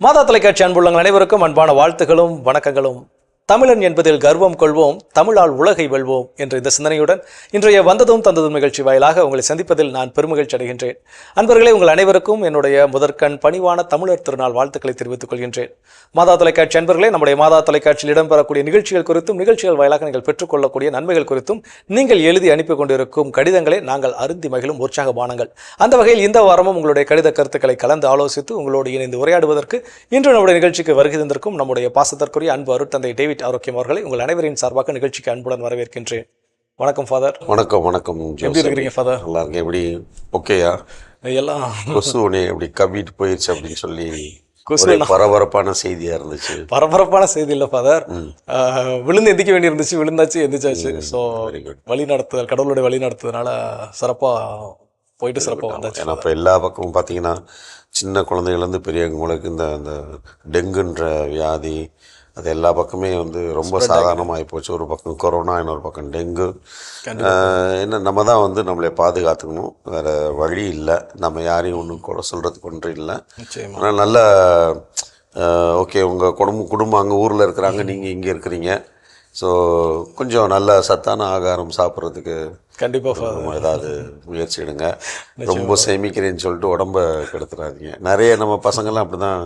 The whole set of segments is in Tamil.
மாதா தொலைக்காட்சி அன்புள்ளங்கள் அனைவருக்கும் அன்பான வாழ்த்துகளும் வணக்கங்களும். தமிழன் என்பதில் கர்வம் கொள்வோம், தமிழால் உலகை வெல்வோம் என்ற இந்த சிந்தனையுடன் இன்றைய வந்ததும் தந்ததும் நிகழ்ச்சி வாயிலாக உங்களை சந்திப்பதில் நான் பெருமகிழ்ச்சி அடைகின்றேன். அன்பர்களே, உங்கள் அனைவருக்கும் என்னுடைய முதற்கண் பணிவான தமிழர் திருநாள் வாழ்த்துக்களை தெரிவித்துக் கொள்கின்றேன். மாதா தொலைக்காட்சி அன்பர்களே, நம்முடைய மாதா தொலைக்காட்சியில் இடம்பெறக்கூடிய நிகழ்ச்சிகள் குறித்தும் நிகழ்ச்சிகள் வாயிலாக நீங்கள் பெற்றுக்கொள்ளக்கூடிய நன்மைகள் குறித்தும் நீங்கள் எழுதி அனுப்பி கொண்டிருக்கும் கடிதங்களை நாங்கள் அருந்தி மகிழும் உற்சாகமானங்கள். அந்த வகையில் இந்த வாரமும் உங்களுடைய கடித கருத்துக்களை கலந்து ஆலோசித்து உங்களோடு இணைந்து உரையாடுவதற்கு இன்று நம்முடைய நிகழ்ச்சிக்கு வருகை தந்திருக்கும் நம்முடைய பாசத்திற்குரிய அன்பு அருட்தந்தை டேவிட் ஆரோக்கியம் அவர்களை உங்கள் அனைவரின் சார்பாக நிகழ்ச்சிக்கு அன்புடன் வரவேற்கின்றேன். வணக்கம் ஃபாதர். வணக்கம். வணக்கம். எப்படி இருக்கிறீங்க ஃபாதர்? நல்லா இருக்கேன். எப்படி ஓகேயா? எல்லாம் கொசு உடனே அப்படி கவிட்டு போயிடுச்சு அப்படின்னு சொல்லி பரபரப்பான செய்தியா இருந்துச்சு. பரபரப்பான செய்தி இல்லை ஃபாதர், விழுந்து எந்திக்க வேண்டி இருந்துச்சு, விழுந்தாச்சு எந்திரிச்சாச்சு. ஸோ வழி நடத்துதல், கடவுளுடைய வழி நடத்துறதுனால சிறப்பாக போயிட்டு சிறப்பாக வந்தாச்சு. ஏன்னா இப்போ எல்லா பக்கமும் பார்த்தீங்கன்னா சின்ன குழந்தைகள்லேருந்து பெரியவங்களுக்கு இந்த டெங்குன்ற வியாதி அது எல்லா பக்கமே ரொம்ப சாதாரணமாகி போச்சு. ஒரு பக்கம் கொரோனா, இன்னொரு பக்கம் டெங்கு. என்ன நம்ம தான் நம்மளை பாதுகாத்துக்கணும், வேறு வழி இல்லை. நம்ம யாரையும் ஒன்றும் கூட சொல்கிறதுக்கு ஒன்றும் இல்லை. ஆனால் நல்ல ஓகே, உங்கள் குடும்பம் அங்கே ஊரில் இருக்கிறாங்க, நீங்கள் இங்கே இருக்கிறீங்க. ஸோ கொஞ்சம் நல்ல சத்தான ஆகாரம் சாப்பிட்றதுக்கு கண்டிப்பாக ஏதாவது முயற்சி எடுங்க. ரொம்ப சேமிக்கிறேன்னு சொல்லிட்டு உடம்ப கெடுத்துடாதீங்க. நிறைய நம்ம பசங்கள்லாம் அப்படி தான்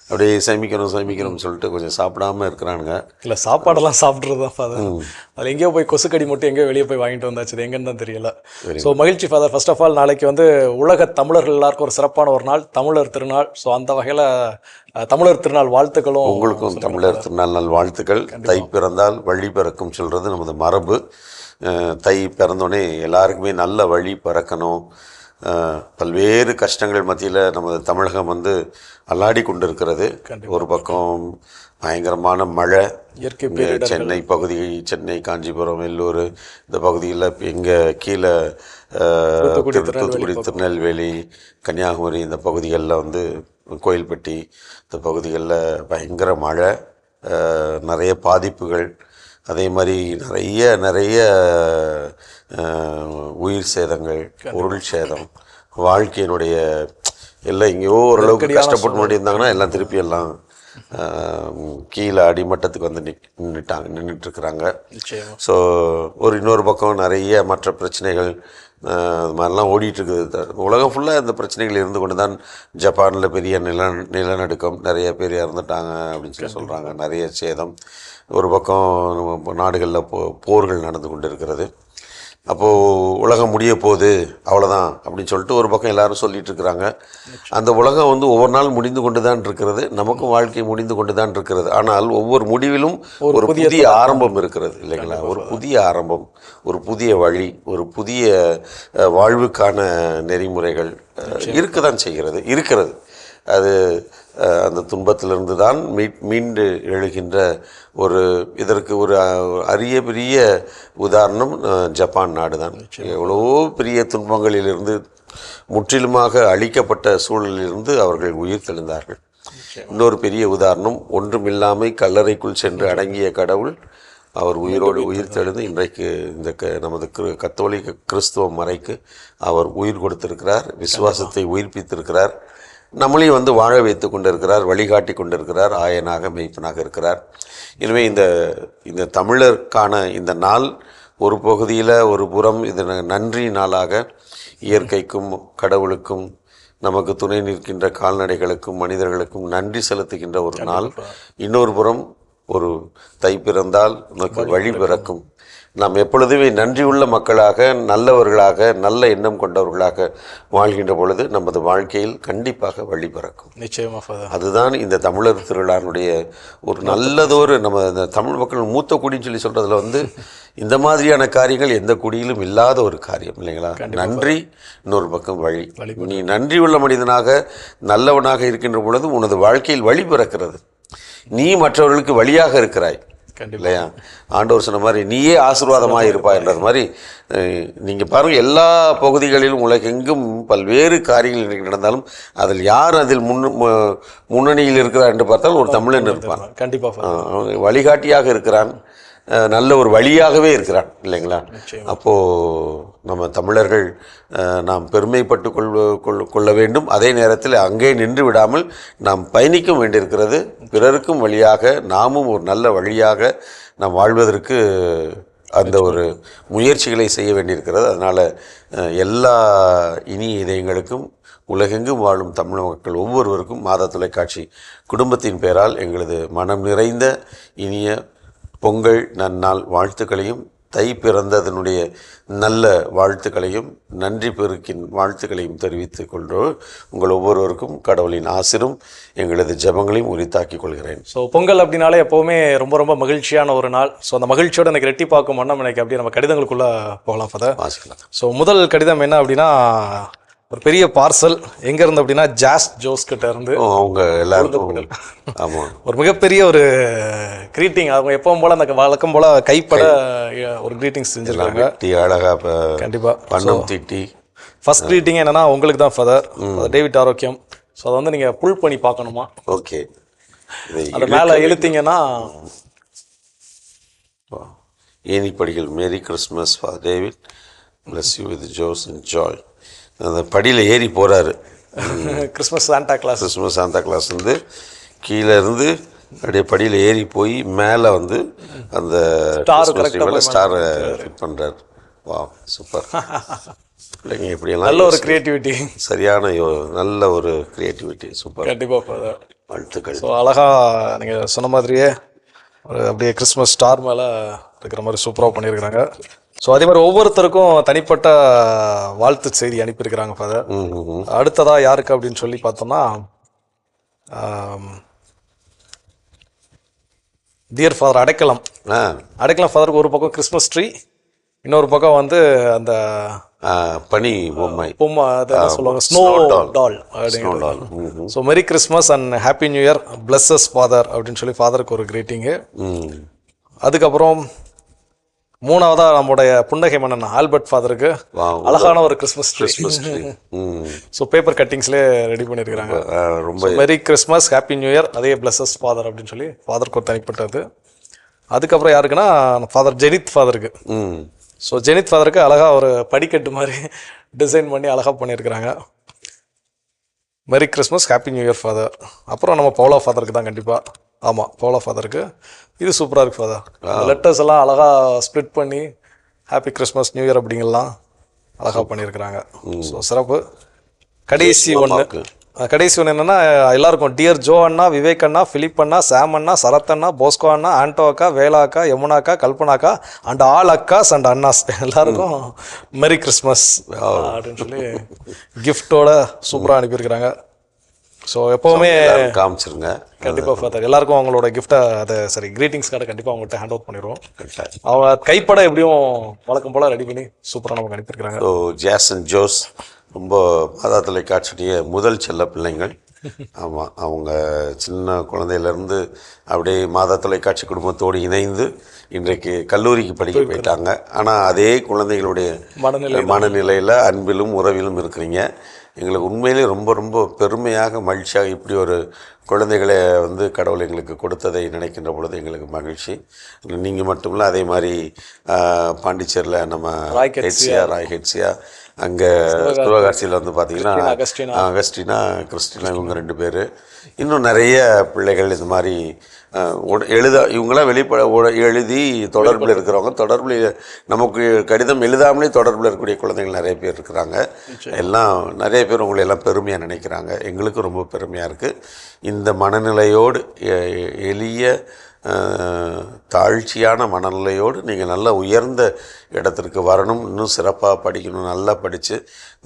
அப்படியே சேமிக்கணும்னு சொல்லிட்டு கொஞ்சம் சாப்பிடாம இருக்கிறானுங்க. இல்லை, சாப்பாடெல்லாம் சாப்பிட்றது தான் ஃபாதர். அது எங்கேயோ போய் கொசுக்கடி மட்டும் எங்கேயோ வெளியே போய் வாங்கிட்டு வந்தாச்சு, அது எங்கன்னு தான் தெரியல. ஸோ மகிழ்ச்சி ஃபாதர். ஃபர்ஸ்ட் ஆஃப் ஆல், நாளைக்கு உலக தமிழர்கள் எல்லாருக்கும் ஒரு சிறப்பான ஒரு நாள், தமிழர் திருநாள். ஸோ அந்த வகையில் தமிழர் திருநாள் வாழ்த்துக்களும் உங்களுக்கும். தமிழர் திருநாள் நல் வாழ்த்துக்கள். தை பிறந்தால் வழி பிறக்கும் சொல்கிறது நமது மரபு. தை பிறந்தோடனே எல்லாருக்குமே நல்ல வழி பிறக்கணும். பல்வேறு கஷ்டங்கள் மத்தியில் நமது தமிழகம் அல்லாடி கொண்டிருக்கிறது. ஒரு பக்கம் பயங்கரமான மழை, சென்னை பகுதி, சென்னை, காஞ்சிபுரம், வெள்ளூர் இந்த பகுதியில், எங்கே கீழே தூத்துக்குடி, திருநெல்வேலி, கன்னியாகுமரி இந்த பகுதிகளில் கோயில்பட்டி இந்த பகுதிகளில் பயங்கர மழை, நிறைய பாதிப்புகள். அதே மாதிரி நிறைய உயிர் சேதங்கள், பொருள் சேதம், வாழ்க்கையினுடைய எல்லாம் எங்கேயோ ஓரளவுக்கு கஷ்டப்பட்டு மாட்டியிருந்தாங்கன்னா எல்லாம் திருப்பி எல்லாம் கீழே அடிமட்டத்துக்கு நின்றுட்டுருக்குறாங்க. ஸோ இன்னொரு பக்கம் நிறைய மற்ற பிரச்சனைகள் அது மாதிரிலாம் ஓடிட்டுருக்குது. உலகம் ஃபுல்லாக இந்த பிரச்சனைகள் இருந்து கொண்டு தான். ஜப்பானில் பெரிய நிலநடுக்கம், நிறைய பேர் இறந்துட்டாங்க அப்படின்னு சொல்லி சொல்கிறாங்க. நிறைய சேதம். ஒரு பக்கம் நம்ம நாடுகளில் போர்கள் நடந்து கொண்டு இருக்கிறது. அப்போது உலகம் முடிய போகுது, அவ்வளோதான் அப்படின்னு சொல்லிட்டு ஒரு பக்கம் எல்லாரும் சொல்லிட்டு இருக்கிறாங்க. அந்த உலகம் ஒவ்வொரு நாள் முடிந்து கொண்டு தான் இருக்கிறது, நமக்கும் வாழ்க்கை முடிந்து கொண்டு தான் இருக்கிறது. ஆனால் ஒவ்வொரு முடிவிலும் ஒரு புதிய ஆரம்பம் இருக்கிறது இல்லைங்களா? ஒரு புதிய ஆரம்பம், ஒரு புதிய வழி, ஒரு புதிய வாழ்வுக்கான நெறிமுறைகள் இருக்க தான் இருக்கிறது. அது அந்த துன்பத்திலிருந்து தான் மீண்டு எழுகின்ற இதற்கு ஒரு அரிய பெரிய உதாரணம் ஜப்பான் நாடு தான். எவ்வளோ பெரிய துன்பங்களிலிருந்து, முற்றிலுமாக அழிக்கப்பட்ட சூழலிலிருந்து அவர்கள் உயிர் தெழுந்தார்கள். இன்னொரு பெரிய உதாரணம், ஒன்றுமில்லாமை கல்லறைக்குள் சென்று அடங்கிய கடவுள் அவர் உயிர் தெழுந்து இன்றைக்கு இந்த நமது கத்தோலிக்க கிறிஸ்துவ மறைக்கு அவர் உயிர் கொடுத்திருக்கிறார், விசுவாசத்தை உயிர்ப்பித்திருக்கிறார். நம்மளையும் வாழ வைத்து கொண்டிருக்கிறார், வழிகாட்டி கொண்டிருக்கிறார், ஆயனாக மெய்ப்பனாக இருக்கிறார். எனவே இந்த தமிழருக்கான இந்த நாள் ஒரு பகுதியில் ஒரு புறம் இது நன்றி நாளாக இயற்கைக்கும் கடவுளுக்கும் நமக்கு துணை நிற்கின்ற கால்நடைகளுக்கும் மனிதர்களுக்கும் நன்றி செலுத்துகின்ற ஒரு நாள். இன்னொரு புறம் ஒரு தை பிறந்தால் நமக்கு வழி பிறக்கும். நாம் எப்பொழுதுமே நன்றியுள்ள மக்களாக, நல்லவர்களாக, நல்ல எண்ணம் கொண்டவர்களாக வாழ்கின்ற பொழுது நமது வாழ்க்கையில் கண்டிப்பாக வழி பிறக்கும். நிச்சயமாக. அதுதான் இந்த தமிழர் திருவிழானுடைய ஒரு நல்லதொரு, நம்ம இந்த தமிழ் மக்கள் மூத்த குடின்னு சொல்லி சொல்கிறதுல இந்த மாதிரியான காரியங்கள் எந்த குடியிலும் இல்லாத ஒரு காரியம் இல்லைங்களா? நன்றி, இன்னொரு பக்கம் வழி. நீ நன்றியுள்ள மனிதனாக, நல்லவனாக இருக்கின்ற பொழுது உனது வாழ்க்கையில் வழி பிறக்கிறது. நீ மற்றவர்களுக்கு வழியாக இருக்கிறாய் இல்லையா? ஆண்டவர் சொன்ன மாதிரி நீயே ஆசீர்வாதமாக இருப்பாய் என்றது மாதிரி நீங்கள் பாருங்கள், எல்லா பகுதிகளிலும் உலகெங்கும் பல்வேறு காரியங்கள் நடந்தாலும் அதில் முன்னணியில் இருக்கிறார் என்று பார்த்தால் ஒரு தமிழன் இருப்பான். கண்டிப்பாக வழிகாட்டியாக இருக்கிறான், நல்ல ஒரு வழியாகவே இருக்கிறான் இல்லைங்களா? அப்போது நம்ம தமிழர்கள் நாம் பெருமைப்பட்டு கொள்ள வேண்டும். அதே நேரத்தில் அங்கே நின்று விடாமல் நாம் பயணிக்க வேண்டியிருக்கிறது. பிறருக்கும் வழியாக நாமும் ஒரு நல்ல வழியாக நாம் வாழ்வதற்கு அந்த ஒரு முயற்சிகளை செய்ய வேண்டியிருக்கிறது. அதனால் எல்லா இனிய இதயங்களுக்கும் உலகெங்கும் வாழும் தமிழ் மக்கள் ஒவ்வொருவருக்கும் மாதா தொலைக்காட்சி குடும்பத்தின் பெயரால் எங்களது மனம் நிறைந்த இனிய பொங்கல் நன்னாள் வாழ்த்துக்களையும், தை பிறந்ததனுடைய நல்ல வாழ்த்துக்களையும், நன்றி பெருக்கின் வாழ்த்துக்களையும் தெரிவித்துக் கொள்கிறோம். உங்கள் ஒவ்வொருவருக்கும் கடவுளின் ஆசிரும் எங்களது ஜெபங்களையும் உரித்தாக்கிக் கொள்கிறேன். ஸோ பொங்கல் அப்படின்னாலே எப்போவுமே ரொம்ப ரொம்ப மகிழ்ச்சியான ஒரு நாள். ஸோ அந்த மகிழ்ச்சியோட எனக்கு ரெட்டிப்பாக்கும் வண்ணம் எனக்கு அப்படியே நம்ம கடிதங்களுக்குள்ளே போகலாம் ஃபாதர். வாசிக்கலாம். ஸோ முதல் கடிதம் என்ன அப்படின்னா, ஒரு பெரிய பார்சல் எங்கேருந்து அப்படின்னா ஜாஸ் ஜோஸ் கிட்ட இருந்து. அவங்க எல்லாருக்கும் ஆமாம், ஒரு மிகப்பெரிய ஒரு கிரீட்டிங். அவங்க எப்பவும் போல் அந்த வழக்கம் போல் கைப்பட ஒரு கிரீட்டிங்ஸ் செஞ்சுருக்காங்க. அழகாக கண்டிப்பாக பண்ணம் தீட்டி. ஃபர்ஸ்ட் கிரீட்டிங் என்னன்னா உங்களுக்கு தான் ஃபாதர், டேவிட் ஆரோக்கியம். ஸோ அதை வந்து நீங்கள் புல் பண்ணி பார்க்கணுமா. ஓகே, அது மேலே இழுத்தீங்கன்னா ஏணிப்படிகள். Merry Christmas father David, bless you with joys and joy. அந்த படியில் ஏறி போகிறாரு. Christmas Santa Claus. Christmas Santa Claus வந்து கீழே இருந்து அப்படியே படியில் ஏறி போய் மேலே வந்து அந்த ஸ்டாரை ஃபிட் பண்ணுறாரு. வா, சூப்பர். பிள்ளைங்க இப்படியெல்லாம் நல்ல ஒரு கிரியேட்டிவிட்டி, சரியான நல்ல ஒரு கிரியேட்டிவிட்டி. சூப்பர், கண்டிப்பாக வாழ்த்துக்கள். ஸோ அழகாக நீங்கள் சொன்ன மாதிரியே ஒரு அப்படியே கிறிஸ்மஸ் ஸ்டார் மேலே இருக்கிற மாதிரி சூப்பராக பண்ணியிருக்கிறாங்க. ஸோ அதே மாதிரி ஒவ்வொருத்தருக்கும் தனிப்பட்ட வாழ்த்து செய்தி அனுப்பியிருக்கிறாங்க ஃபாதர். அடுத்ததாக யாருக்கு அப்படின்னு சொல்லி பார்த்தோம்னா, டியர் ஃபாதர் அடைக்கலம். அடைக்கலம் ஃபாதருக்கு ஒரு பக்கம் கிறிஸ்மஸ் ட்ரீ, இன்னொரு பக்கம் வந்து அந்த பனி பொம்மை அதெல்லாம் சொல்லுவாங்க, ஸ்னோ டால் அப்படிங்கிறது. ஸோ மெரி Christmas and happy new year, blesses father அப்படின்னு சொல்லி ஃபாதருக்கு ஒரு கிரீட்டிங்கு. அதுக்கப்புறம் மூணாவதா நம்முடைய புன்னகை மன்னன் ஆல்பர்ட் ஃபாதருக்கு அழகான ஒரு கிறிஸ்மஸ் ட்ரீ. ஸோ பேப்பர் கட்டிங்ஸ்லேயே ரெடி பண்ணியிருக்கிறாங்க. ரொம்ப merry Christmas, happy new year, அதே பிளஸஸ் ஃபாதர் அப்படின்னு சொல்லி ஃபாதருக்கு ஒரு தனிப்பட்டது. அதுக்கப்புறம் யாருக்குன்னா ஃபாதர் ஜெனித் ஃபாதருக்கு. ஸோ ஜெனித் ஃபாதருக்கு அழகாக ஒரு படிக்கட்டு மாதிரி டிசைன் பண்ணி அழகாக பண்ணியிருக்கிறாங்க. Merry Christmas, happy new year father. அப்புறம் நம்ம பவுலா ஃபாதருக்கு தான் கண்டிப்பாக. ஆமாம், பவுலா ஃபாதருக்கு இது சூப்பராக இருக்குது ஃபாதர். லெட்டர்ஸ் எல்லாம் அழகாக ஸ்ப்ளிட் பண்ணி ஹாப்பி கிறிஸ்மஸ் நியூ இயர் அப்படிங்கலாம் அழகாக பண்ணியிருக்கிறாங்க. ஸோ சிறப்பு. கடைசி ஒன்று என்னென்னா, எல்லாருக்கும் டியர் ஜோ அண்ணா, விவேக் அண்ணா, ஃபிலிப் அண்ணா, சாம் அண்ணா, சரத் அண்ணா, போஸ்கோ அண்ணா, ஆண்டோ அக்கா, வேலா அக்கா, யமுனா அக்கா, கல்பனா அக்கா அண்ட் ஆல் அக்காஸ் அண்ட் அண்ணாஸ் எல்லாருக்கும் மெரி கிறிஸ்மஸ் அப்படின்னு சொல்லி கிஃப்டோட சூப்பராக அனுப்பியிருக்கிறாங்க. ஸோ எப்போவுமே காமிச்சிருங்க கண்டிப்பாக ஃபாதர். எல்லாருக்கும் அவங்களோட கிஃப்ட்டை கிரீட்டிங்ஸ் கார்டை கண்டிப்பாக அவங்கள்ட்ட ஹேண்ட் அவுட் பண்ணிடுவோம். அவங்க கைப்பட எப்படியும் வழக்கம் போல் ரெடி பண்ணி சூப்பராக நமக்கு அனுப்பியிருக்கிறாங்க. ஸோ ஜாஸ் அண்ட் ஜோஸ் ரொம்ப மாதா தொலைக்காட்சியுடைய முதல் செல்ல பிள்ளைங்கள். ஆமாம், அவங்க சின்ன குழந்தையிலேருந்து அப்படியே மாதா தொலைக்காட்சி குடும்பத்தோடு இணைந்து இன்றைக்கு கல்லூரிக்கு படிக்க போயிட்டாங்க. ஆனால் அதே குழந்தைகளுடைய மனநிலையில் அன்பிலும் உறவிலும் இருக்கிறீங்க. எங்களுக்கு உண்மையிலே ரொம்ப ரொம்ப பெருமையாக மகிழ்ச்சியாக இப்படி ஒரு குழந்தைகளை வந்து கடவுள் எங்களுக்கு கொடுத்ததை நினைக்கின்ற பொழுது எங்களுக்கு மகிழ்ச்சி. நீங்கள் மட்டுமில்ல, அதே மாதிரி பாண்டிச்சேரியில் நம்ம ராய் ஹெட்சியா அங்கே சிவகாசியில் வந்து பார்த்தீங்கன்னா அகஸ்டினா, கிறிஸ்டினா, இவங்க 2 பேர். இன்னும் நிறைய பிள்ளைகள் இந்த மாதிரி இவங்களாம் எழுதி தொடர்பில் இருக்கிறவங்க, தொடர்பில் நமக்கு கடிதம் எழுதாமலே தொடர்பில் இருக்கக்கூடிய குழந்தைகள் நிறைய பேர் இருக்கிறாங்க. எல்லாம் நிறைய பேர் உங்களை எல்லாம் பெருமையாக நினைக்கிறாங்க. எங்களுக்கும் ரொம்ப பெருமையாக இருக்குது. இந்த மனநிலையோடு எளிய தாழ்ச்சியான மனநிலையோடு நீங்கள் நல்ல உயர்ந்த இடத்திற்கு வரணும், இன்னும் சிறப்பாக படிக்கணும், நல்லா படித்து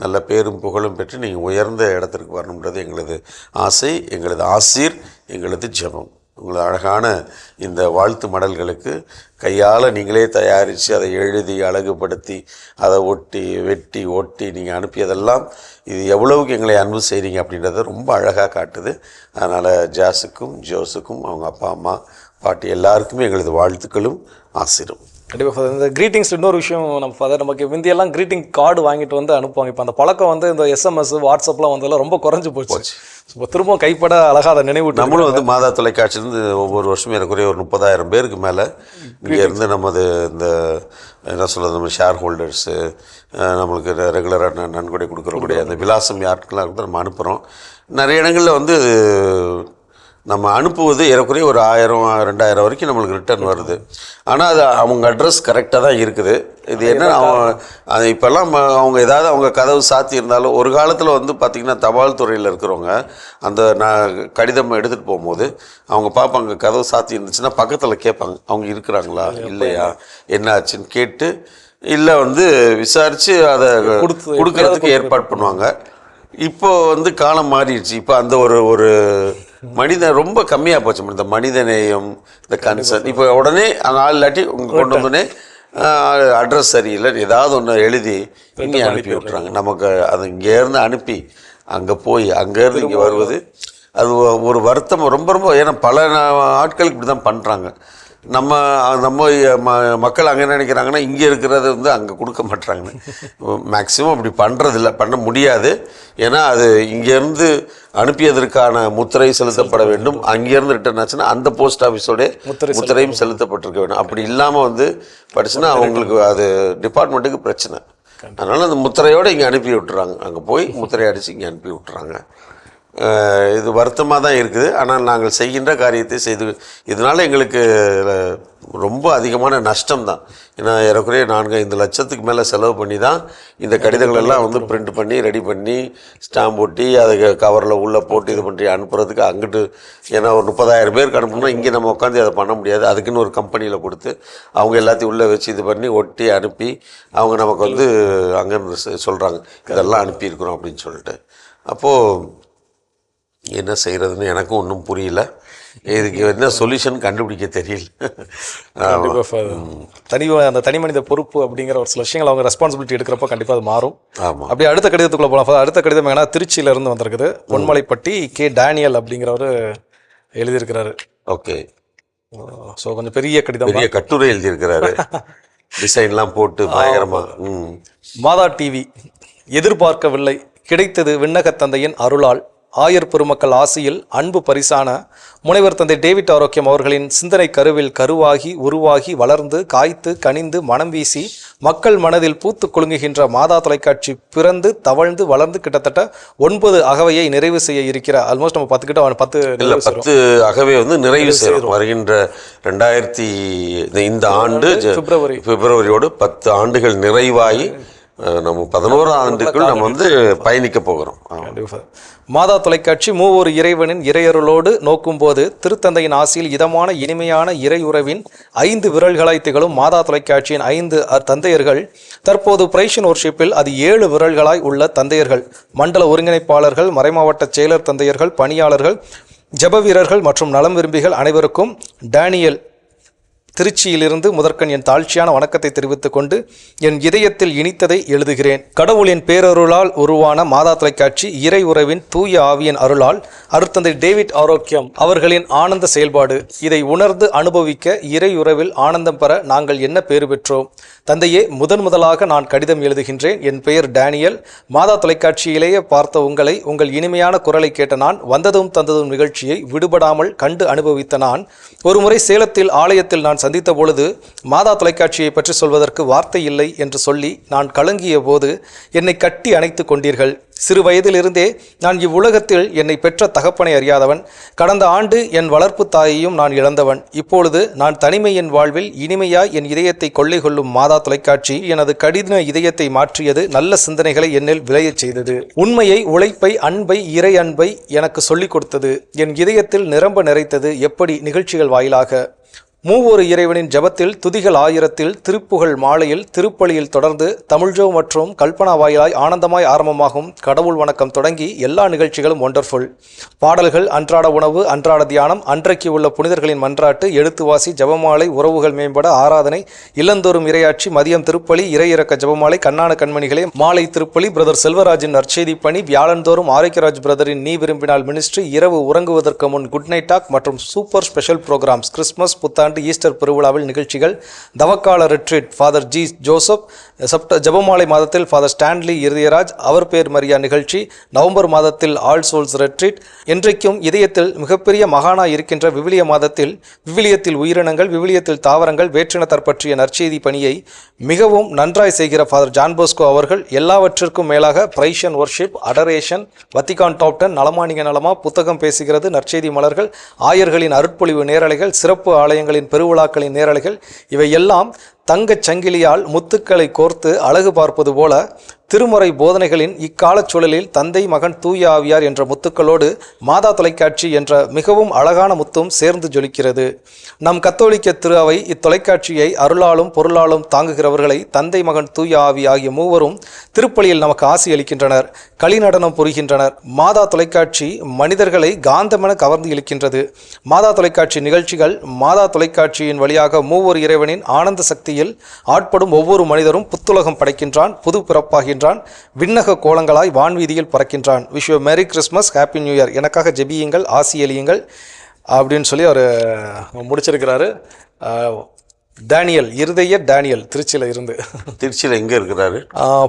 நல்ல பேரும் புகழும் பெற்று நீங்கள் உயர்ந்த இடத்திற்கு வரணுன்றது எங்களது ஆசை, எங்களது ஆசீர், எங்களது ஜெபம். உங்களது அழகான இந்த வாழ்த்து மடல்களுக்கு கையால் நீங்களே தயாரித்து அதை எழுதி அழகுபடுத்தி அதை ஒட்டி நீங்கள் அனுப்பியதெல்லாம் இது எவ்வளவுக்கு எங்களை அன்பு செய்கிறீங்க அப்படின்றத ரொம்ப அழகாக காட்டுது. அதனால் ஜாஸுக்கும் ஜோஸுக்கும் அவங்க அப்பா அம்மா பாட்டி எல்லாருக்குமே எங்களது வாழ்த்துக்களும் ஆசிரும். கண்டிப்பாக ஃபாதர். இந்த க்ரீட்டிங்ஸ் இன்னொரு விஷயம் நம்ம ஃபாதர், நமக்கு முந்தியெல்லாம் க்ரீட்டிங் கார்டு வாங்கிட்டு வந்து அனுப்புவாங்க. இப்போ அந்த பழக்கம் வந்து இந்த SMS வாட்ஸ்அப்லாம் வந்ததெல்லாம் ரொம்ப குறைஞ்சி போச்சு. இப்போ திரும்ப கைப்பட அழகாக அதை நினைவு. நம்மளும் வந்து மாதா தொலைக்காட்சியிலேருந்து ஒவ்வொரு வருஷமும் எனக்குரிய ஒரு 30,000 பேருக்கு மேலே இங்கே இருந்து நமது இந்த என்ன சொல்கிறது, நம்ம ஷேர் ஹோல்டர்ஸு, நம்மளுக்கு ரெகுலராக நன்கொடை கொடுக்குறக்கூடிய அந்த விலாசம் யாருக்கெல்லாம் இருந்தால் நம்ம அனுப்புகிறோம். நிறைய இடங்களில் வந்து நம்ம அனுப்புவது ஏறக்குறைய ஒரு 1000-2000 வரைக்கும் நம்மளுக்கு ரிட்டர்ன் வருது. ஆனால் அது அவங்க அட்ரஸ் கரெக்டாக தான் இருக்குது. இது என்ன, அது இப்போல்லாம் அவங்க ஏதாவது அவங்க கதவு சாத்தி இருந்தாலும், ஒரு காலத்தில் வந்து பார்த்திங்கன்னா தபால் துறையில் இருக்கிறவங்க அந்த கடிதம் எடுத்துகிட்டு போகும்போது அவங்க பார்ப்பாங்க, கதவு சாத்தி இருந்துச்சுன்னா பக்கத்தில் கேட்பாங்க, அவங்க இருக்கிறாங்களா இல்லையா என்ன ஆச்சுன்னு கேட்டு, இல்லை வந்து விசாரித்து அதை கொடுக்கறதுக்கு ஏற்பாடு பண்ணுவாங்க. இப்போ வந்து காலம் மாறிடுச்சு. இப்போ அந்த ஒரு மனிதன் ரொம்ப கம்மியாக போச்சு. இந்த மனிதநேயம், இந்த கன்சர்ன். இப்போ உடனே நாலு இல்லாட்டி கொண்டு வந்தோடனே அட்ரஸ் சரியில்லை ஏதாவது ஒன்று எழுதி இங்கே அனுப்பி விட்டுறாங்க. நமக்கு அது இங்கேருந்து அனுப்பி அங்கே போய் அங்கேருந்து இங்கே வருவது அது ஒரு வருத்தம் ரொம்ப ரொம்ப. ஏன்னா பல ஆட்களுக்கு இப்படி தான் பண்ணுறாங்க. நம்ம மக்கள் அங்கே நினைக்கிறாங்கன்னா இங்கே இருக்கிறது வந்து அங்கே கொடுக்க மாட்டாங்கன்னு. மேக்ஸிமம் அப்படி பண்ணுறதில்ல, பண்ண முடியாது. ஏன்னா அது இங்கேருந்து அனுப்பியதற்கான முத்திரை செலுத்தப்பட வேண்டும். அங்கேருந்து ரிட்டர்ன் ஆச்சுன்னா அந்த போஸ்ட் ஆஃபீஸோடைய முத்திரையும் செலுத்தப்பட்டிருக்க வேண்டும். அப்படி இல்லாமல் வந்து படிச்சுன்னா அவங்களுக்கு அது டிபார்ட்மெண்ட்டுக்கு பிரச்சனை. அதனால் அந்த முத்திரையோடு இங்கே அனுப்பி விட்டுறாங்க. அங்கே போய் முத்திரை அடித்து இங்கே அனுப்பி விட்டுறாங்க. இது வருத்தமாக தான் இருக்குது. ஆனால் நாங்கள் செய்கின்ற காரியத்தை செய்து இதனால் எங்களுக்கு ரொம்ப அதிகமான நஷ்டம் தான். ஏன்னா ஏறக்குறைய 4-5 லட்சத்துக்கு மேலே செலவு பண்ணி தான் இந்த கடிதங்கள் எல்லாம் வந்து பிரிண்ட் பண்ணி ரெடி பண்ணி ஸ்டாம்ப் ஒட்டி அதை கவரில் உள்ளே போட்டு இது பண்ணி அனுப்புறதுக்கு அங்கிட்டு. ஏன்னா ஒரு 30,000 பேருக்கு அனுப்பணும்னா இங்கே நம்ம உட்காந்து அதை பண்ண முடியாது. அதுக்குன்னு ஒரு கம்பெனியில் கொடுத்து அவங்க எல்லாத்தையும் உள்ளே வச்சு இது பண்ணி ஒட்டி அனுப்பி அவங்க நமக்கு வந்து அங்கேருந்து சொல்கிறாங்க இதெல்லாம் அனுப்பியிருக்கிறோம் அப்படின்னு சொல்லிட்டு. அப்போது என்ன செய்கிறதுன்னு எனக்கும் ஒன்றும் புரியல. இதுக்கு என்ன சொல்யூஷன் கண்டுபிடிக்க தெரியல. அந்த தனி மனித பொறுப்பு அப்படிங்கிற ஒரு சில விஷயங்கள் அவங்க ரெஸ்பான்சிபிலிட்டி எடுக்கிறப்ப கண்டிப்பாக அது மாறும். ஆமாம். அப்படியே அடுத்த கடிதத்துக்குள்ளே போகலாம். அடுத்த கடிதம் ஏன்னா திருச்சியிலேருந்து வந்திருக்குது. பொன்மலைப்பட்டி கே டேனியல் அப்படிங்கிறவர் எழுதியிருக்கிறாரு. ஓகே. ஸோ கொஞ்சம் பெரிய கடிதம், பெரிய கட்டுரை எழுதியிருக்கிறாரு. டிசைன்லாம் போட்டு பயங்கரமா. மாதா டிவி எதிர்பார்க்கவில்லை, கிடைத்தது விண்ணகத் தந்தையின் அருளால். ஆயர் பெருமக்கள் ஆசியில் அன்பு பரிசான முனைவர் தந்தை டேவிட் ஆரோக்கியம் அவர்களின் சிந்தனை கருவில் கருவாகி உருவாகி வளர்ந்து காய்த்து கனிந்து மனம் வீசி மக்கள் மனதில் பூத்து குலுங்குகின்ற மாதா தொலைக்காட்சி பிறந்து தவழ்ந்து வளர்ந்து கிட்டத்தட்ட 9 அகவையை நிறைவு செய்ய இருக்கிற ஆல்மோஸ்ட் நம்ம 10 அகவை வந்து நிறைவு செய்யும். வருகின்ற 2000 இந்த ஆண்டு பிப்ரவரியோடு 10 ஆண்டுகள் நிறைவாகி நம்ம 11ஆம் ஆண்டுக்குள் நம்ம வந்து பயணிக்க போகிறோம். மாதா தொலைக்காட்சி மூவொரு இறைவனின் இறையருளோடு நோக்கும்போது திருத்தந்தையின் ஆசியில் இதமான இனிமையான இறையுறவின் 5 விரல்களாய் திகழும் மாதா தொலைக்காட்சியின் 5 தந்தையர்கள் தற்போது பிரைஷன் ஒர்ஷிப்பில் அது 7 விரல்களாய் உள்ள தந்தையர்கள், மண்டல ஒருங்கிணைப்பாளர்கள், மறைமாவட்ட செயலர் தந்தையர்கள், பணியாளர்கள், ஜப வீரர்கள் மற்றும் நலம் விரும்பிகள் அனைவருக்கும் டேனியல் திருச்சியிலிருந்து முதற்கண் என் தாழ்ச்சியான வணக்கத்தை தெரிவித்துக் கொண்டு என் இதயத்தில் இனித்ததை எழுதுகிறேன். கடவுளின் பேரருளால் உருவான மாதா தொலைக்காட்சி இறை உறவின் தூய ஆவியின் அருளால் அருட்தந்தை டேவிட் ஆரோக்கியம் அவர்களின் ஆனந்த செயல்பாடு. இதை உணர்ந்து அனுபவிக்க இறை உறவில் ஆனந்தம் பெற நாங்கள் என்ன பேறு பெற்றோம். தந்தையே, முதலாக நான் கடிதம் எழுதுகின்றேன். என் பெயர் டேனியல். மாதா தொலைக்காட்சியிலேயே பார்த்த உங்களை, உங்கள் இனிமையான குரலை கேட்ட நான், வந்ததும் தந்ததும் நிகழ்ச்சியை விடுபடாமல் கண்டு அனுபவித்த நான், ஒருமுறை சேலத்தில் ஆலயத்தில் நான் சந்தித்த பொழுது மாதா தொலைக்காட்சியை பற்றி சொல்வதற்கு வார்த்தை இல்லை என்று சொல்லி நான் கலங்கிய போது என்னை கட்டி அணைத்து கொண்டீர்கள். சிறு வயதிலிருந்தே நான் இவ்வுலகத்தில் என்னை பெற்ற தகப்பனை அறியாதவன். கடந்த ஆண்டு என் வளர்ப்பு தாயையும் நான் இழந்தவன். இப்பொழுது நான் தனிமை என் வாழ்வில் இனிமையாய் என் இதயத்தை கொள்ளை கொள்ளும் மாதா தொலைக்காட்சி எனது கடின இதயத்தை மாற்றியது. நல்ல சிந்தனைகளை என்னில் விளையச் செய்தது. உண்மையை, உழைப்பை, அன்பை, இறை அன்பை எனக்கு சொல்லிக் கொடுத்தது. என் இதயத்தில் நிரம்ப நிறைத்தது. எப்படி நிகழ்ச்சிகள் வாயிலாக மூவொரு இறைவனின் ஜபத்தில், துதிகள் 1000ல், திருப்புகழ் மாலையில், திருப்பலியில் தொடர்ந்து தமிழ்ஜோ மற்றும் கல்பனா வாயிலாய் ஆனந்தமாய் ஆரம்பமாகும் கடவுள் வணக்கம் தொடங்கி எல்லா நிகழ்ச்சிகளும் ஒண்டர்ஃபுல். பாடல்கள், அன்றாட உணவு, அன்றாட தியானம், அன்றைக்கு உள்ள புனிதர்களின் மன்றாட்டு, எழுத்துவாசி, ஜபமாலை, உறவுகள் மேம்பட, ஆராதனை, இல்லந்தோறும் இறையாட்சி, மதியம் திருப்பலி, இறையிறக்க ஜபமாலை, கண்ணான கண்மணிகளே, மாலை திருப்பலி, பிரதர் செல்வராஜின் நற்செய்தி பணி, வியாழந்தோறும் ஆரோக்கியராஜ் பிரதரின் நீ விரும்பினால் மினிஸ்ட்ரி, இரவு உறங்குவதற்கு முன் குட் நைட் டாக் மற்றும் சூப்பர் ஸ்பெஷல் ப்ரோக்ராம்ஸ், கிறிஸ்மஸ், புத்தாண்டு, புத்தாண்டு ஈஸ்டர் பெருவிழாவில் நிகழ்ச்சிகள், தவக்கால ரிட்ரீட் ஃபாதர் ஜி ஜோசப், ஜெபமாலை மாதத்தில் ஃபாதர் ஸ்டான்லி இருதயராஜ் அவர் பேர் மரியா நிகழ்ச்சி, நவம்பர் மாதத்தில் ஆல் சோல்ஸ் ரெட்ரீட், இன்றைக்கும் இதயத்தில் மிகப்பெரிய மகானாய் இருக்கின்ற விவிலிய மாதத்தில் விவிலியத்தில் உயிரினங்கள், விவிலியத்தில் தாவரங்கள், வேற்றினத்தார் பற்றிய நற்செய்தி பணியை மிகவும் நன்றாய் செய்கிற ஃபாதர் ஜான் போஸ்கோ அவர்கள், எல்லாவற்றிற்கும் மேலாக praise and worship, adoration, Vatican top 10, நலமானிக நலமா, புத்தகம் பேசுகிறது, நற்செய்தி மலர்கள், ஆயர்களின் அருட்பொழிவு நேரலைகள், சிறப்பு ஆலயங்களின் பெருவிழாக்களின் நேரலைகள், இவை எல்லாம் தங்கச் சங்கிலியால் முத்துக்களை கோர்த்து அழகு பார்ப்பது போல திருமுறை போதனைகளின் இக்காலச் சூழலில் தந்தை மகன் தூய ஆவியார் என்ற முத்துக்களோடு மாதா தொலைக்காட்சி என்ற மிகவும் அழகான முத்தும் சேர்ந்து ஜொலிக்கிறது. நம் கத்தோலிக்க திரு அவை இத்தொலைக்காட்சியை அருளாலும் பொருளாலும் தாங்குகிறவர்களை தந்தை மகன் தூய ஆவி ஆகிய மூவரும் திருப்பலியில் நமக்கு ஆசி அளிக்கின்றனர், களிநடனம் புரிகின்றனர். மாதா தொலைக்காட்சி மனிதர்களை காந்தமென கவர்ந்து இழுக்கின்றது. மாதா தொலைக்காட்சி நிகழ்ச்சிகள், மாதா தொலைக்காட்சியின் வழியாக மூவர் இறைவனின் ஆனந்த சக்தியில் ஆட்படும் ஒவ்வொரு மனிதரும் புத்துலகம் படைக்கின்றான், புது பிறப்பாகின்றான், விண்ணக கோலங்களாய் வான்வீதியில் பறக்கின்றான். Wish you merry Christmas, happy new year, எனக்காக ஜெபியுங்கள், ஆசி அளியுங்கள் அப்படின்னு சொல்லி அவர் முடிச்சிருக்கிறாரு. டேனியல், இருதய டேனியல், திருச்சியில் இருந்து. திருச்சியில் எங்கே இருக்கிறாரு?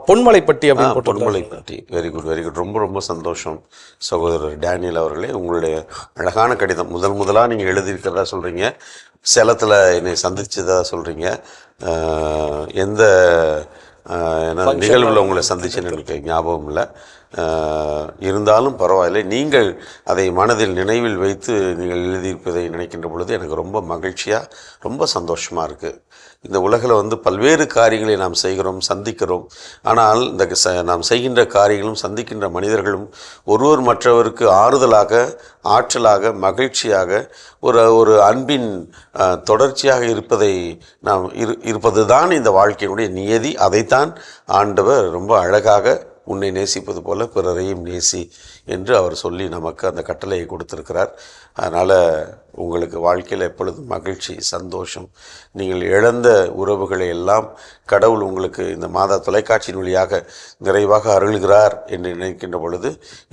பொன்மலைப்பட்டி அப்படின்னு. Ponmalaipatti. Very good, very good. ரொம்ப ரொம்ப சந்தோஷம் சகோதரர் டேனியல் அவர்களே. உங்களுடைய அழகான கடிதம் முதலாக நீங்கள் எழுதியிருக்கிறதா சொல்கிறீங்க, சேலத்தில் என்னை சந்திச்சதா சொல்கிறீங்க, எந்த நிகழ்வில் உங்களை சந்திச்சேன்னு எனக்கு ஞாபகம் இல்லை, இருந்தாலும் பரவாயில்லை. நீங்கள் அதை மனதில் நினைவில் வைத்து நீங்கள் எழுதியிருப்பதை நினைக்கின்ற பொழுது எனக்கு ரொம்ப மகிழ்ச்சியாக, ரொம்ப சந்தோஷமாக இருக்குது. இந்த உலகில் பல்வேறு காரியங்களை நாம் செய்கிறோம், சந்திக்கிறோம். ஆனால் இந்த நாம் செய்கின்ற காரியங்களும் சந்திக்கின்ற மனிதர்களும் ஒருவர் மற்றவருக்கு ஆறுதலாக, ஆற்றலாக, மகிழ்ச்சியாக, ஒரு அன்பின் தொடர்ச்சியாக இருப்பதை நாம் இருப்பது தான் இந்த வாழ்க்கையினுடைய நியதி. அதைத்தான் ஆண்டவர் ரொம்ப அழகாக உன்னை நேசிப்பது போல பிறரையும் நேசி என்று அவர் சொல்லி நமக்கு அந்த கட்டளையை கொடுத்திருக்கிறார். அதனால் உங்களுக்கு வாழ்க்கையில் எப்பொழுதும் மகிழ்ச்சி, சந்தோஷம். நீங்கள் இழந்த உறவுகளை எல்லாம் கடவுள் உங்களுக்கு இந்த மாதா தொலைக்காட்சியின் வழியாக நிறைவாக அருள்கிறார் என்று நினைக்கின்ற பொழுது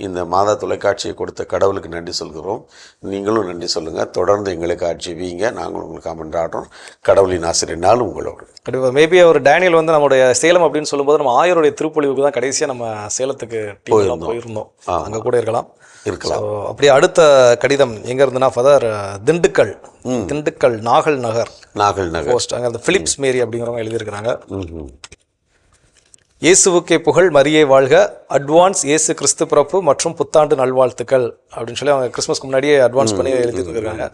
இந்த மாதா தொலைக்காட்சியை கொடுத்த கடவுளுக்கு நன்றி சொல்கிறோம். நீங்களும் நன்றி சொல்லுங்கள். தொடர்ந்து எங்களுக்கு ஆட்சிவீங்க, நாங்களும் உங்களுக்கு மன்றாடுறோம். கடவுளின் ஆசிரியனால் உங்களோடு. கண்டிப்பாக. மேபி அவர் டேனியல் நம்முடைய சேலம் அப்படின்னு சொல்லும்போது நம்ம ஆயருடைய திருப்பொழிவுக்கு தான் கடைசியாக நம்ம சேலத்துக்கு போயிருந்தோம், அங்கே கூட இருக்கலாம். அப்படியே அடுத்த கடிதம் எங்க இருந்துன்னா ஃபாதர் திண்டுக்கல் நாகல் நகர் போஸ்ட், அங்கே அந்த பிலிப்ஸ் மேரி அப்படிங்கிறவங்க எழுதியிருக்கிறாங்க. இயேசுவுக்கே புகழ், மரியே வாழ்க, அட்வான்ஸ் இயேசு கிறிஸ்து பிறப்பு மற்றும் புத்தாண்டு நல்வாழ்த்துக்கள் அப்படின்னு சொல்லி அவங்க கிறிஸ்மஸ்க்கு முன்னாடியே அட்வான்ஸ் பண்ணி எழுதியிருக்காங்க.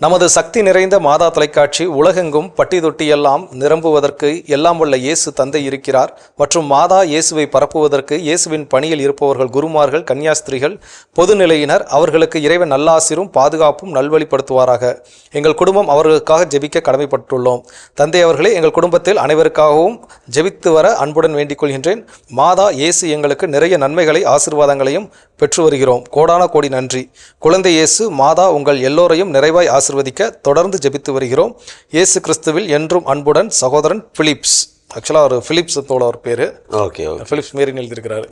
நமது சக்தி நிறைந்த மாதா தொலைக்காட்சி உலகெங்கும் பட்டி தொட்டி எல்லாம் நிரம்புவதற்கு எல்லாம் வல்ல இயேசு தந்தை இருக்கிறார் மற்றும் மாதா இயேசுவை பரப்புவதற்கு இயேசுவின் பணியில் இருப்பவர்கள் குருமார்கள், கன்னியாஸ்திரிகள், பொதுநிலையினர், அவர்களுக்கு இறைவன் நல்லாசிரும் பாதுகாப்பும் நல்வழிப்படுத்துவாராக. எங்கள் குடும்பம் அவர்களுக்காக ஜெபிக்க கடமைப்பட்டுள்ளோம். தந்தை அவர்களே, எங்கள் குடும்பத்தில் அனைவருக்காகவும் ஜெபித்து வர அன்புடன் வேண்டிக் கொள்கின்றேன். மாதா இயேசு எங்களுக்கு நிறைய நன்மைகளை, ஆசீர்வாதங்களையும் பெற்று வருகிறோம். கோடான கோடி நன்றி. குழந்தை இயேசு, மாதா உங்கள் எல்லோரையும் நிறைவாய் ஆசீர்வதிக்க தொடர்ந்து ஜெபித்து வருகிறோம். இயேசு கிறிஸ்துவில் என்றும் அன்புடன் சகோதரன் பிலிப்ஸ். ஆக்சுவலாக ஒரு பிலிப்ஸ் தோட ஒரு பேர். ஓகே, பிலிப்ஸ் மேரின்னு எழுதியிருக்கிறாரு.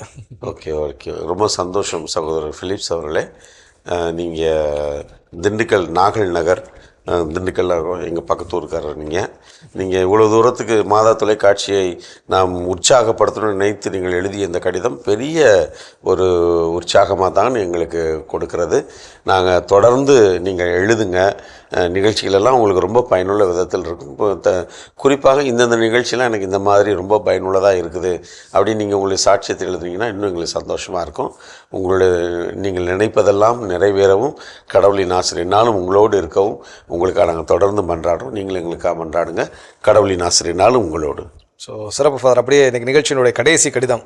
ஓகே ஓகே, ரொம்ப சந்தோஷம் சகோதரர் பிலிப்ஸ் அவர்களே. நீங்கள் திண்டுக்கல் நாகல் நகர், திண்டுக்கல் எங்கள் பக்கத்தூருக்காரர். நீங்கள் இவ்வளோ தூரத்துக்கு மாதா தொலைக்காட்சியை நாம் உற்சாகப்படுத்தணும்னு நினைத்து நீங்கள் எழுதிய இந்த கடிதம் பெரிய ஒரு உற்சாகமாக தான் எங்களுக்கு கொடுக்கிறது. நாங்கள் தொடர்ந்து நீங்கள் எழுதுங்க, நிகழ்ச்சிகளெல்லாம் உங்களுக்கு ரொம்ப பயனுள்ள விதத்தில் இருக்கும். இப்போ குறிப்பாக இந்தந்த நிகழ்ச்சியெலாம் எனக்கு இந்த மாதிரி ரொம்ப பயனுள்ளதாக இருக்குது அப்படின்னு நீங்கள் உங்களுடைய சாட்சியத்தை எழுதுனீங்கன்னா இன்னும் எங்களுக்கு சந்தோஷமாக இருக்கும். உங்களுடைய நீங்கள் நினைப்பதெல்லாம் நிறைவேறவும் கடவுளின் ஆசிரியனாலும் உங்களோடு இருக்கவும் உங்களுக்காக நாங்கள் தொடர்ந்து மன்றாடுறோம். நீங்களும் எங்களுக்காக மன்றாடுங்க. கடவுளின் ஆசிரியனாலும் உங்களோடு. ஸோ சிறப்பு ஃபாதர். அப்படியே இன்னைக்கு நிகழ்ச்சியினுடைய கடைசி கடிதம்.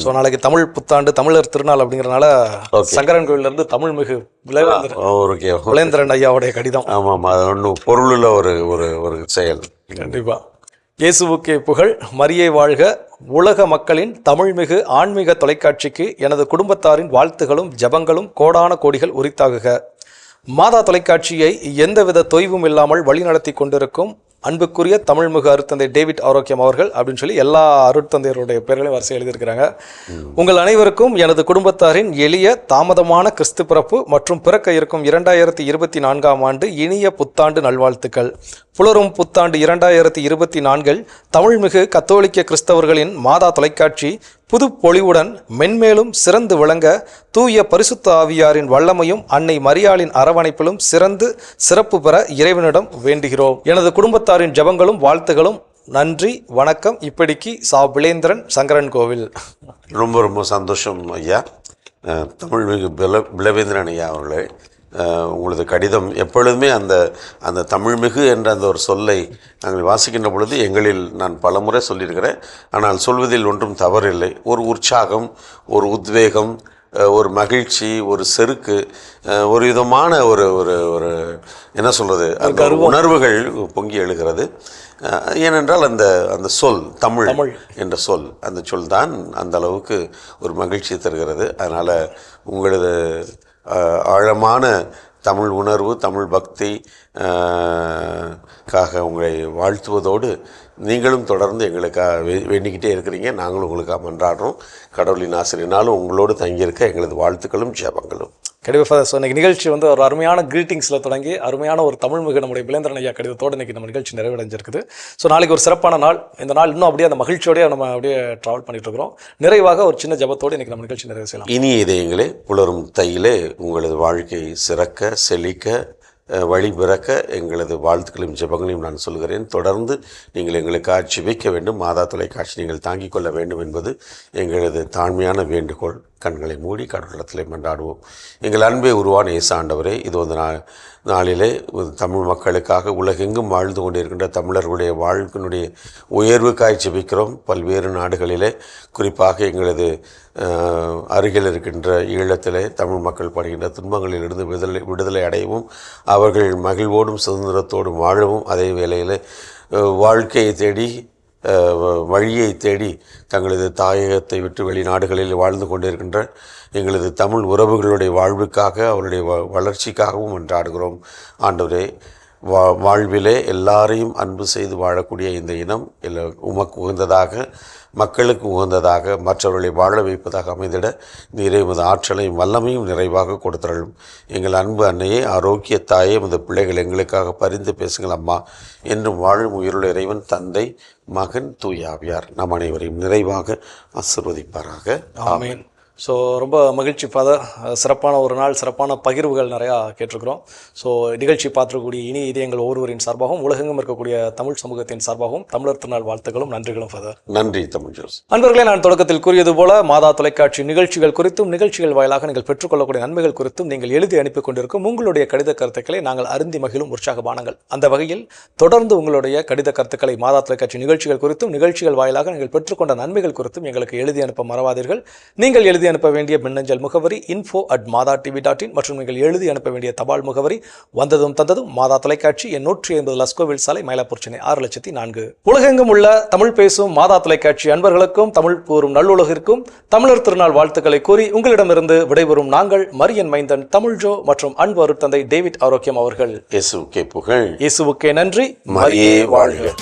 ஸோ நாளைக்கு தமிழ் புத்தாண்டு, தமிழர் திருநாள் அப்படிங்கிறனால சங்கரன் கோயிலிருந்து தமிழ் மிகு விளையந்திரன் ஐயாவுடைய கடிதம். ஆமாம், அது ஒன்றும் பொருளுள்ள ஒரு செயல். கண்டிப்பாக. இயேசுவுக்கே புகழ், மரியே வாழ்க, உலக மக்களின் தமிழ்மிகு ஆன்மீக தொலைக்காட்சிக்கு எனது குடும்பத்தாரின் வாழ்த்துகளும் ஜபங்களும் கோடான கோடிகள் உரித்தாகுக. மாதா தொலைக்காட்சியை எந்தவித தொய்வும் இல்லாமல் வழிநடத்தி கொண்டிருக்கும் அன்புக்குரிய தமிழ்மிகு அருட்தந்தை டேவிட் ஆரோக்கியம் அவர்கள் அப்படின்னு சொல்லி எல்லா அருட்தந்தையருடைய பேர்களையும் வரிசை எழுதியிருக்கிறாங்க. உங்கள் அனைவருக்கும் எனது குடும்பத்தாரின் எளிய தாமதமான கிறிஸ்து பிறப்பு மற்றும் பிறக்க இருக்கும் 2024ஆம் ஆண்டு இனிய புத்தாண்டு நல்வாழ்த்துக்கள். புலரும் புத்தாண்டு 2024 தமிழ்மிகு கத்தோலிக்க கிறிஸ்தவர்களின் மாதா தொலைக்காட்சி புது பொலிவுடன் மென்மேலும் சிறந்து விளங்க தூய பரிசுத்த ஆவியாரின் வல்லமையும் அன்னை மரியாளின் அரவணைப்பிலும் சிறப்பு பெற இறைவனிடம் வேண்டுகிறோம். எனது குடும்பத்தாரின் ஜெபங்களும் வாழ்த்துகளும். நன்றி, வணக்கம். இப்படிக்கு சா பிளேந்திரன், சங்கரன் கோவில். ரொம்ப ரொம்ப சந்தோஷம் ஐயா. தமிழ்மிகு பிளவேந்திரன் ஐயா அவர்களே, உங்களது கடிதம் எப்பொழுதுமே அந்த தமிழ்மிகு என்ற அந்த ஒரு சொல்லை நாங்கள் வாசிக்கின்ற பொழுது எங்களில் நான் பலமுறை சொல்லியிருக்கிறேன். ஆனால் சொல்வதில் ஒன்றும் தவறில்லை. ஒரு உற்சாகம், ஒரு உத்வேகம், ஒரு மகிழ்ச்சி, ஒரு செருக்கு, ஒரு விதமான ஒரு ஒரு ஒரு என்ன சொல்கிறது, அந்த உணர்வுகள் பொங்கி எழுகிறது. ஏனென்றால் அந்த சொல் தமிழ் என்ற சொல், அந்த சொல் தான் அந்த அளவுக்கு ஒரு மகிழ்ச்சி தருகிறது. அதனால் உங்களது ஆழமான தமிழ் உணர்வு, தமிழ் பக்தி காக உங்களை வாழ்த்துவதோடு நீங்களும் தொடர்ந்து எங்களுக்காக வேண்டிக்கிட்டே இருக்கிறீங்க. நாங்களும் உங்களுக்காக மன்றாடுறோம். கடவுளின் ஆசிரியனாலும் உங்களோடு தங்கியிருக்க எங்களது வாழ்த்துக்களும் ஜெபங்களும். கண்டிப்பாக. ஸோ இன்றைக்கி நிகழ்ச்சி வந்து ஒரு அருமையான கிரீட்டிங்ஸில் தொடங்கி அருமையான ஒரு தமிழ்மிகு நம்முடைய பிளேந்திரன் ஐயா கடிதத்தோடு இன்றைக்கி நம்ம நிகழ்ச்சி நிறைவடைஞ்சிருக்குது. ஸோ நாளைக்கு ஒரு சிறப்பான நாள். இந்த நாள் இன்னும் அப்படியே அந்த மகிழ்ச்சியோடய நம்ம அப்படியே ட்ராவல் பண்ணிட்டு இருக்கிறோம். நிறைவாக ஒரு சின்ன ஜபத்தோடு இன்றைக்கி நம்ம நிகழ்ச்சி நிறைவு செய்யலாம். இனிய இதயங்களே, புலரும் தையிலே உங்களது வாழ்க்கை சிறக்க செழிக்க வழி பிறக்க எங்களது வாழ்த்துக்களையும் ஜெபங்களையும் நான் சொல்கிறேன். தொடர்ந்து நீங்கள் எங்களுக்காக ஜெபிக்க வேண்டும். மாதா தொலைக்காட்சி நீங்கள் தாங்கிக் கொள்ள வேண்டும் என்பது எங்களது தாழ்மையான வேண்டுகோள். கண்களை மூடி கடவுளத்திலே மன்றாடுவோம். எங்கள் அன்பே உருவான இயேசு ஆண்டவரே, இது வந்து நாளிலே தமிழ் மக்களுக்காக உலகெங்கும் வாழ்ந்து கொண்டிருக்கின்ற தமிழர்களுடைய வாழ்க்கையினுடைய உயர்வுக்காய் ஜெபிக்கிறோம். பல்வேறு நாடுகளிலே, குறிப்பாக எங்களது அருகில் இருக்கின்ற ஈழத்திலே தமிழ் மக்கள் படுகின்ற துன்பங்களிலிருந்து விடுதலை அடையவும், அவர்கள் மகிழ்வோடும் சுதந்திரத்தோடும் வாழவும், அதே வேளையில் வாழ்க்கையை தேடி வழியை தேடி தங்களது தாயகத்தை விட்டு வெளிநாடுகளில் வாழ்ந்து கொண்டிருக்கின்ற எங்களது தமிழ் உறவுகளுடைய வாழ்வுக்காக, அவருடைய வளர்ச்சிக்காகவும் மன்றாடுகிறோம். ஆண்டவரே, வாழ்விலே எல்லாரையும் அன்பு செய்து வாழக்கூடிய இந்த இனம் உமக்கு உகந்ததாக, மக்களுக்கு உகந்ததாக, மற்றவர்களை வாழ வைப்பதாக அமைந்திட நீரே உமது ஆற்றலையும் வல்லமையும் நிறைவாக கொடுத்தருளும். எங்கள் அன்பு அன்னையே, ஆரோக்கிய தாயே, உமது பிள்ளைகள் எங்களுக்காக பரிந்து பேசுங்கள் அம்மா. என்றும் வாழும் உயிருள்ள இறைவன், தந்தை, மகன், தூய ஆவியார் நம் அனைவரையும் நிறைவாக ஆசீர்வதிப்பாராக. ஆமென். ஸோ ரொம்ப மகிழ்ச்சி ஃபாதர். சிறப்பான ஒரு நாள், சிறப்பான பகிர்வுகள் நிறையா கேட்டிருக்கிறோம். ஸோ நிகழ்ச்சி பார்த்துக்கூடிய இனி இதயங்கள் ஒவ்வொருவரின் சார்பாகவும் உலகெங்கும் இருக்கக்கூடிய தமிழ் சமூகத்தின் சார்பாகவும் தமிழர் திருநாள் வாழ்த்துக்களும் நன்றிகளும் ஃபாதர். நன்றி தமிழ் ஜோஸ். அன்பர்களே, நான் தொடக்கத்தில் கூறியது போல மாதா தொலைக்காட்சி நிகழ்ச்சிகள் குறித்தும் நிகழ்ச்சிகள் வாயிலாக நீங்கள் பெற்றுக்கொள்ளக்கூடிய நன்மைகள் குறித்தும் நீங்கள் எழுதி அனுப்பி கொண்டிருக்கும் உங்களுடைய கடித கருத்துக்களை நாங்கள் அருந்தி மகிழும் உற்சாகபானங்கள். அந்த வகையில் தொடர்ந்து உங்களுடைய கடித கருத்துக்களை மாதா தொலைக்காட்சி நிகழ்ச்சிகள் குறித்தும் நிகழ்ச்சிகள் வாயிலாக நீங்கள் பெற்றுக்கொண்ட நன்மைகள் குறித்தும் எங்களுக்கு எழுதி அனுப்ப மறவாதீர்கள். நீங்கள் எழுதி அனுப்ப வேண்டிய மின்னஞ்சல் முகவரி info@madatv.in மற்றும் நீங்கள் எழுதி அனுப்ப வேண்டிய தபால் முகவரி வந்ததும் தந்ததும் மாதா தொலைக்காட்சி, எண் 150 லஸ்கோவில் சாலை, மயிலாப்பூர், சென்னை 6004. உலகெங்கும் உள்ள தமிழ் பேசும் மாதா தொலைக்காட்சி அன்பர்களுக்கும் தமிழ் கூறும் நல்லுலகிற்கும் தமிழர் திருநாள் வாழ்த்துக்களை கூறி உங்களிடமிருந்து விடைபெறும் நாங்கள் மரியன் மைந்தன் தமிழ்ஜோ மற்றும் அன்பு அருட்தந்தை டேவிட் ஆரோக்கியம் அவர்கள். இயேசுவுக்கே புகழ், இயேசுவுக்கே நன்றி, மரியே வாழ்க.